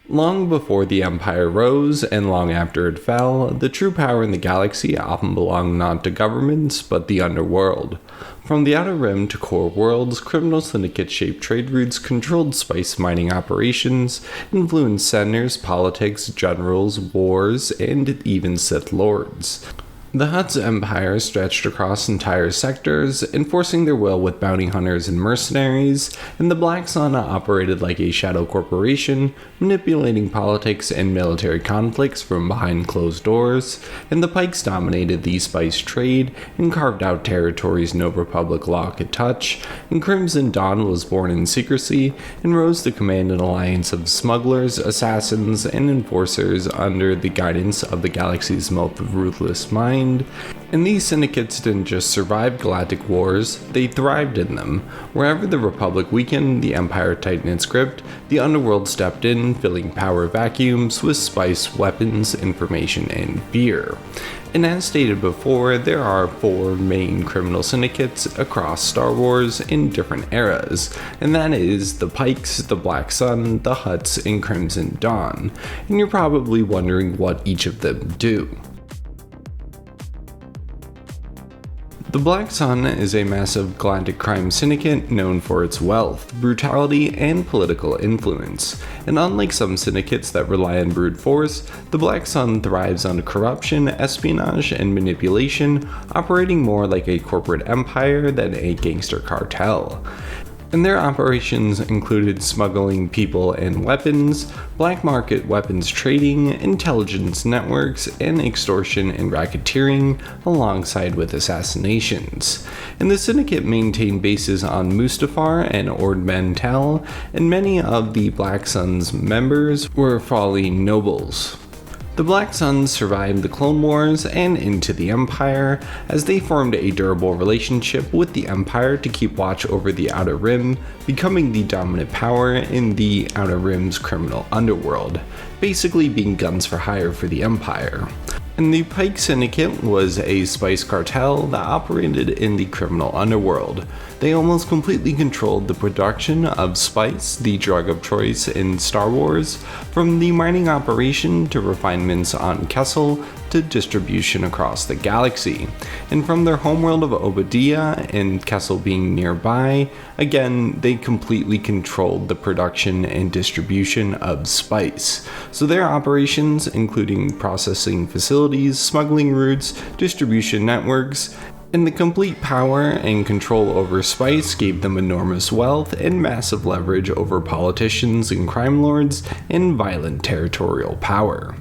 Long before the Empire rose, and long after it fell, the true power in the galaxy often belonged not to governments, but the underworld. From the Outer Rim to core worlds, criminal syndicates shaped trade routes, controlled spice mining operations, influenced senators, politics, generals, wars, and even Sith lords. The Hutt's empire stretched across entire sectors, enforcing their will with bounty hunters and mercenaries, and the Black Sun operated like a shadow corporation, manipulating politics and military conflicts from behind closed doors, and the Pykes dominated the spice trade and carved out territories no Republic law could touch, and Crimson Dawn was born in secrecy and rose to command an alliance of smugglers, assassins, and enforcers under the guidance of the galaxy's most ruthless mind. And these syndicates didn't just survive galactic wars, they thrived in them. Wherever the Republic weakened, the Empire tightened its grip, the underworld stepped in, filling power vacuums with spice, weapons, information, and fear. And as stated before, there are 4 main criminal syndicates across Star Wars in different eras, and that is the Pykes, the Black Sun, the Hutts, and Crimson Dawn. And you're probably wondering what each of them do. The Black Sun is a massive galactic crime syndicate known for its wealth, brutality, and political influence. And unlike some syndicates that rely on brute force, the Black Sun thrives on corruption, espionage, and manipulation, operating more like a corporate empire than a gangster cartel. And their operations included smuggling people and weapons, black market weapons trading, intelligence networks, and extortion and racketeering, alongside with assassinations. And the syndicate maintained bases on Mustafar and Ord Mantell, and many of the Black Sun's members were fallen nobles. The Black Suns survived the Clone Wars and into the Empire, as they formed a durable relationship with the Empire to keep watch over the Outer Rim, becoming the dominant power in the Outer Rim's criminal underworld, basically being guns for hire for the Empire. And the Pike Syndicate was a spice cartel that operated in the criminal underworld. They almost completely controlled the production of spice, the drug of choice in Star Wars, from the mining operation to refinements on Kessel to distribution across the galaxy. And from their homeworld of Obadiah and Kessel being nearby, again, they completely controlled the production and distribution of spice. So their operations, including processing facilities, smuggling routes, distribution networks, and the complete power and control over spice gave them enormous wealth and massive leverage over politicians and crime lords and violent territorial power.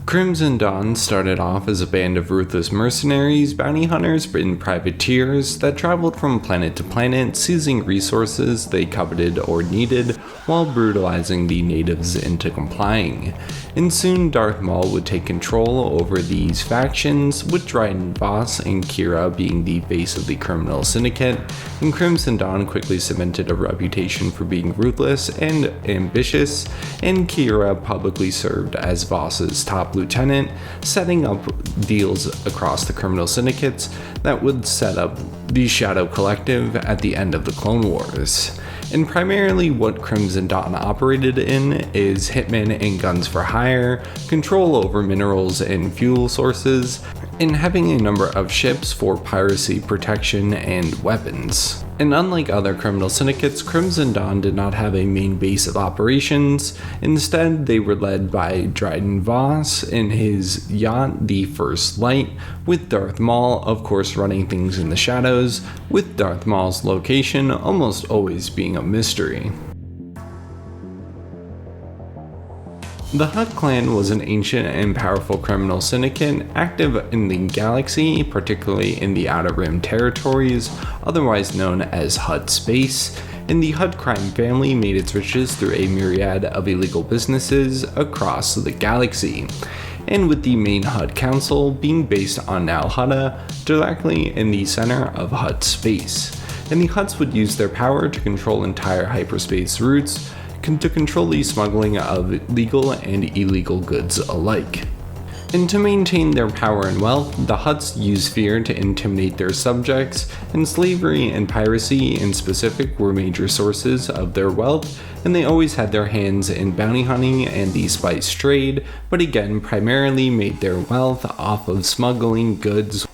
Crimson Dawn started off as a band of ruthless mercenaries, bounty hunters, and privateers that traveled from planet to planet, seizing resources they coveted or needed, while brutalizing the natives into complying. And soon Darth Maul would take control over these factions, with Dryden Voss and qi'ra being the face of the criminal syndicate, and Crimson Dawn quickly cemented a reputation for being ruthless and ambitious, and qi'ra publicly served as Voss's top lieutenant, setting up deals across the criminal syndicates that would set up the Shadow Collective at the end of the Clone Wars. And primarily what Crimson Dawn operated in is hitmen and guns for hire, control over minerals and fuel sources, and having a number of ships for piracy protection and weapons. And unlike other criminal syndicates, Crimson Dawn did not have a main base of operations. Instead, they were led by Dryden Voss in his yacht, the First Light, with Darth Maul, of course, running things in the shadows, with Darth Maul's location almost always being a mystery. The Hutt clan was an ancient and powerful criminal syndicate active in the galaxy, particularly in the Outer Rim territories, otherwise known as Hutt space, and the Hutt crime family made its riches through a myriad of illegal businesses across the galaxy. And with the main Hutt council being based on Nal Hutta, directly in the center of Hutt space. And the Hutts would use their power to control entire hyperspace routes, to control the smuggling of legal and illegal goods alike. And to maintain their power and wealth, the Hutts used fear to intimidate their subjects, and slavery and piracy in specific were major sources of their wealth, and they always had their hands in bounty hunting and the spice trade, but again primarily made their wealth off of smuggling goods.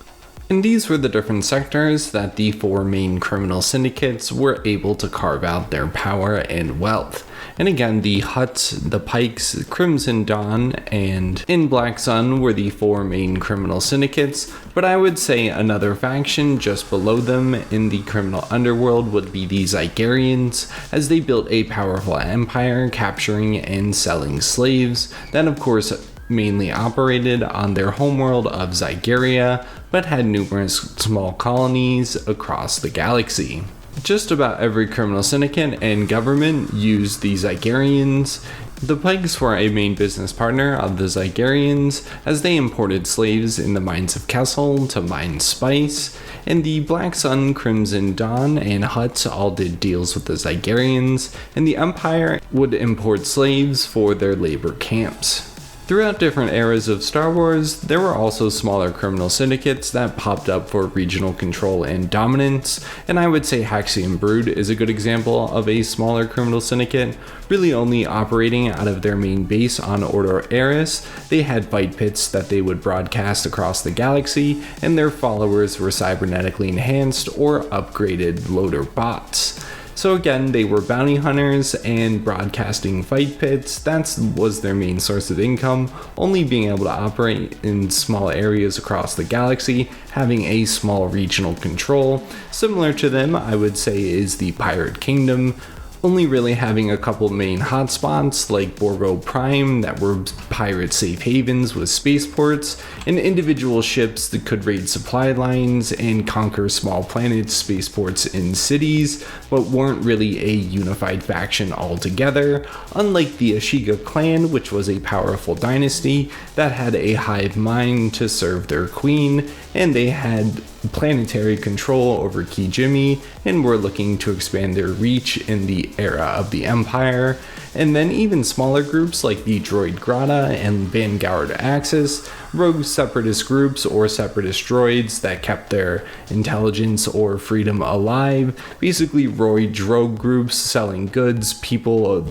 And these were the different sectors that the four main criminal syndicates were able to carve out their power and wealth. And again, the Hutt, the Pykes, Crimson Dawn, and in Black Sun were the four main criminal syndicates, but I would say another faction just below them in the criminal underworld would be the Zygerians, as they built a powerful empire capturing and selling slaves that of course mainly operated on their homeworld of Zygeria, but had numerous small colonies across the galaxy. Just about every criminal syndicate and government used the Zygerians. The Pikes were a main business partner of the Zygerians, as they imported slaves in the mines of Kessel to mine spice, and the Black Sun, Crimson Dawn, and Hutt all did deals with the Zygerians, and the Empire would import slaves for their labor camps. Throughout different eras of Star Wars, there were also smaller criminal syndicates that popped up for regional control and dominance, and I would say Haxion Brood is a good example of a smaller criminal syndicate, really only operating out of their main base on Order Eris. They had fight pits that they would broadcast across the galaxy, and their followers were cybernetically enhanced or upgraded loader bots. So again, they were bounty hunters and broadcasting fight pits. That was their main source of income, only being able to operate in small areas across the galaxy, having a small regional control. Similar to them, I would say, is the Pirate Kingdom, only really having a couple main hotspots like Borgo Prime that were pirate safe havens with spaceports, and individual ships that could raid supply lines and conquer small planets, spaceports, and cities, but weren't really a unified faction altogether, unlike the Ashiga clan, which was a powerful dynasty that had a hive mind to serve their queen, and they had planetary control over Kijimi and were looking to expand their reach in the era of the Empire. And then even smaller groups like the Droid Grata and Vanguard Axis, rogue separatist groups or separatist droids that kept their intelligence or freedom alive, basically rogue groups selling goods, people,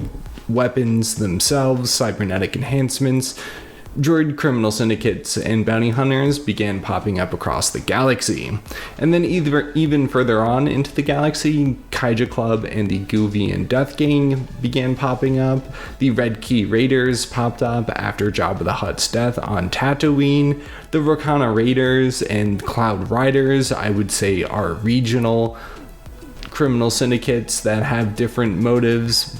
weapons themselves, cybernetic enhancements. Droid criminal syndicates and bounty hunters began popping up across the galaxy. And then even further on into the galaxy, Kaija Club and the Guvian Death Gang began popping up. The Red Key Raiders popped up after Jabba the Hutt's death on Tatooine. The Rakana Raiders and Cloud Riders, I would say, are regional criminal syndicates that have different motives,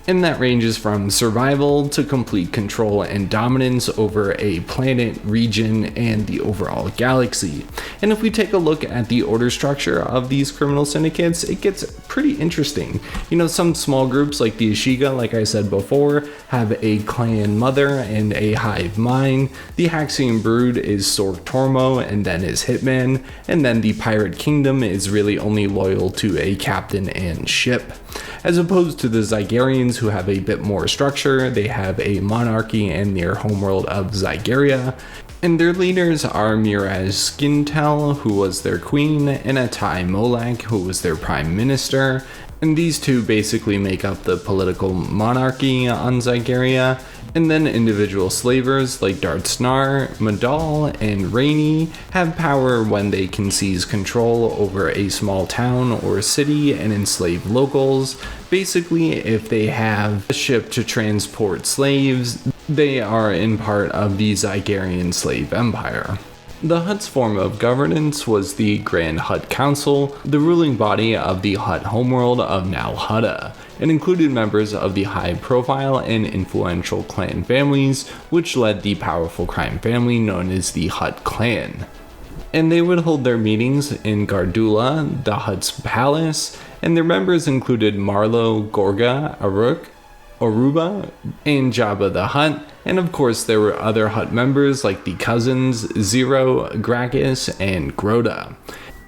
and that ranges from survival to complete control and dominance over a planet, region, and the overall galaxy. And if we take a look at the order structure of these criminal syndicates, it gets pretty interesting. You know, some small groups like the Ashiga, like I said before, have a clan mother and a hive mind. The Haxion Brood is Sork Tormo and then his hitman, and then the Pirate Kingdom is really only loyal to a captain and ship. As opposed to the Zygerians, who have a bit more structure, they have a monarchy and their homeworld of Zygeria, and their leaders are Miraz Skintel, who was their queen, and Atai Molak, who was their prime minister, and these two basically make up the political monarchy on Zygeria. And then individual slavers like Darth Snar, Madal, and Rainey have power when they can seize control over a small town or city and enslave locals. Basically, if they have a ship to transport slaves, they are in part of the Zygerian slave empire. The Hutt's form of governance was the Grand Hutt Council, the ruling body of the Hutt homeworld of Nal Hutta. It included members of the high-profile and influential clan families, which led the powerful crime family known as the Hutt clan. And they would hold their meetings in Gardula, the Hutt's palace, and their members included Marlo, Gorga, Aruk, Oruba, and Jabba the Hutt, and of course there were other Hutt members like the cousins Zero, Gracchus, and Grota.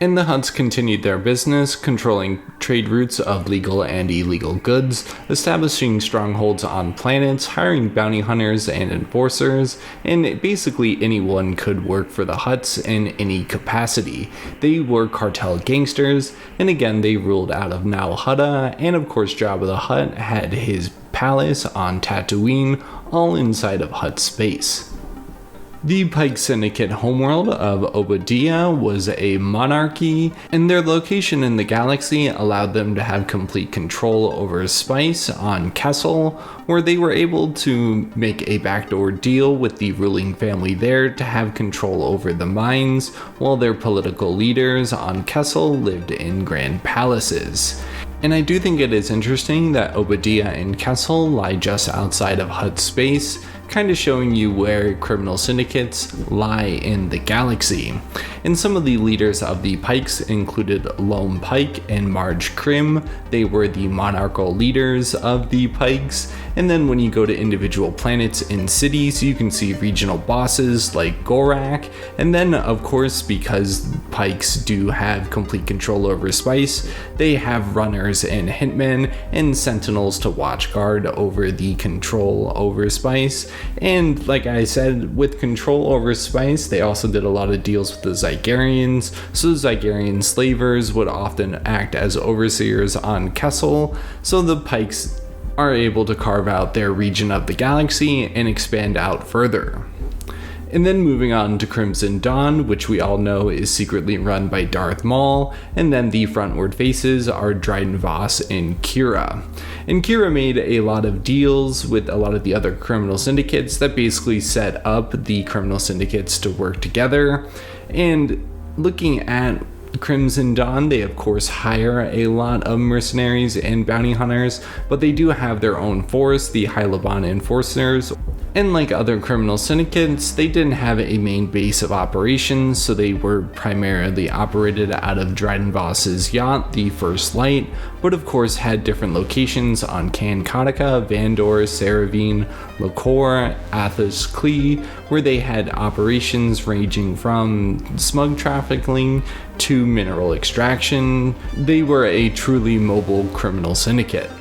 And the Hutts continued their business, controlling trade routes of legal and illegal goods, establishing strongholds on planets, hiring bounty hunters and enforcers, and basically anyone could work for the Hutts in any capacity. They were cartel gangsters, and again they ruled out of Nal Hutta, and of course Jabba the Hutt had his palace on Tatooine, all inside of Hutt space. The Pike Syndicate homeworld of Obadiah was a monarchy, and their location in the galaxy allowed them to have complete control over spice on Kessel, where they were able to make a backdoor deal with the ruling family there to have control over the mines, while their political leaders on Kessel lived in grand palaces. And I do think it is interesting that Obadiah and Kessel lie just outside of Hutt space, kind of showing you where criminal syndicates lie in the galaxy. And some of the leaders of the Pykes included Loam Pike and Marge Krim. They were the monarchical leaders of the Pykes. And then when you go to individual planets and cities, you can see regional bosses like Gorak. And then of course, because Pykes do have complete control over spice, they have runners and hitmen and sentinels to watch guard over the control over spice. And like I said, with control over spice, they also did a lot of deals with the Zygarians, so Zygarian slavers would often act as overseers on Kessel, so the Pykes are able to carve out their region of the galaxy and expand out further. And then moving on to Crimson Dawn, which we all know is secretly run by Darth Maul, and then the frontward faces are Dryden Voss and qi'ra. And qi'ra made a lot of deals with a lot of the other criminal syndicates that basically set up the criminal syndicates to work together. And looking at Crimson Dawn, they of course hire a lot of mercenaries and bounty hunters, but they do have their own force, the High Laban Enforcers. And like other criminal syndicates, they didn't have a main base of operations, so they were primarily operated out of Dryden Voss's yacht, the First Light, but of course had different locations on Kan Katika, Vandor, Saravine, Lakor, Athos Klee, where they had operations ranging from smug trafficking to mineral extraction. They were a truly mobile criminal syndicate.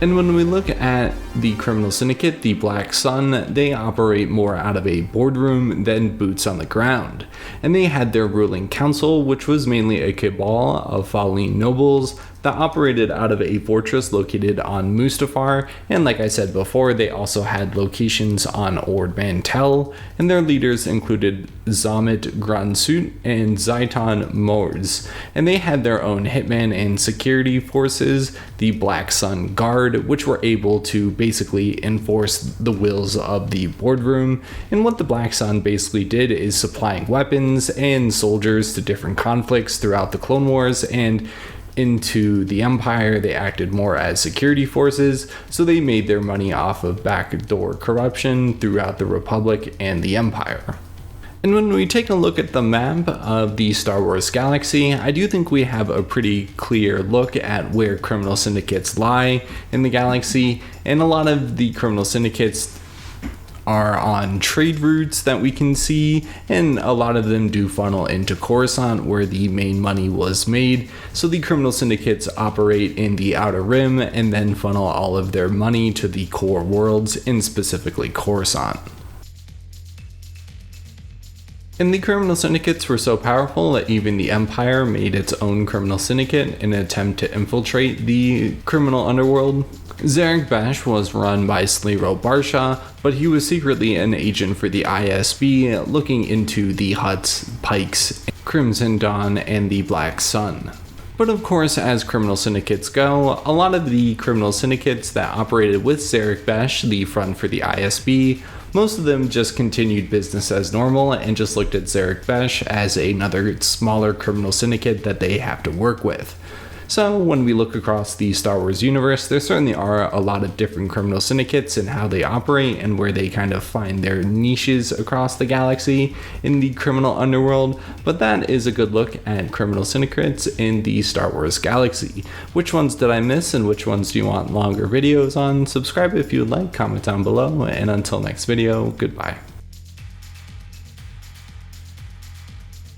And when we look at the criminal syndicate, the Black Sun, they operate more out of a boardroom than boots on the ground. And they had their ruling council, which was mainly a cabal of Falleen nobles that operated out of a fortress located on Mustafar, and like I said before, they also had locations on Ord Mantell, and their leaders included Zamit Gransut and Zaiton Mords, and they had their own hitman and security forces, the Black Sun Guard, which were able to basically enforce the wills of the boardroom. And what the Black Sun basically did is supplying weapons and soldiers to different conflicts throughout the Clone Wars, and into the Empire, they acted more as security forces, so they made their money off of backdoor corruption throughout the Republic and the Empire. And when we take a look at the map of the Star Wars galaxy, I do think we have a pretty clear look at where criminal syndicates lie in the galaxy, and a lot of the criminal syndicates are on trade routes that we can see, and a lot of them do funnel into Coruscant, where the main money was made. So the criminal syndicates operate in the Outer Rim and then funnel all of their money to the core worlds, and specifically Coruscant. And the criminal syndicates were so powerful that even the Empire made its own criminal syndicate in an attempt to infiltrate the criminal underworld. Zarek Besh was run by Slero Barsha, but he was secretly an agent for the ISB, looking into the Hutts, Pikes, Crimson Dawn, and the Black Sun. But of course, as criminal syndicates go, a lot of the criminal syndicates that operated with Zarek Besh, the front for the ISB, most of them just continued business as normal and just looked at Zarek Besh as another smaller criminal syndicate that they have to work with. So when we look across the Star Wars universe, there certainly are a lot of different criminal syndicates and how they operate and where they kind of find their niches across the galaxy in the criminal underworld, but that is a good look at criminal syndicates in the Star Wars galaxy. Which ones did I miss and which ones do you want longer videos on? Subscribe if you would like, comment down below, and until next video, goodbye.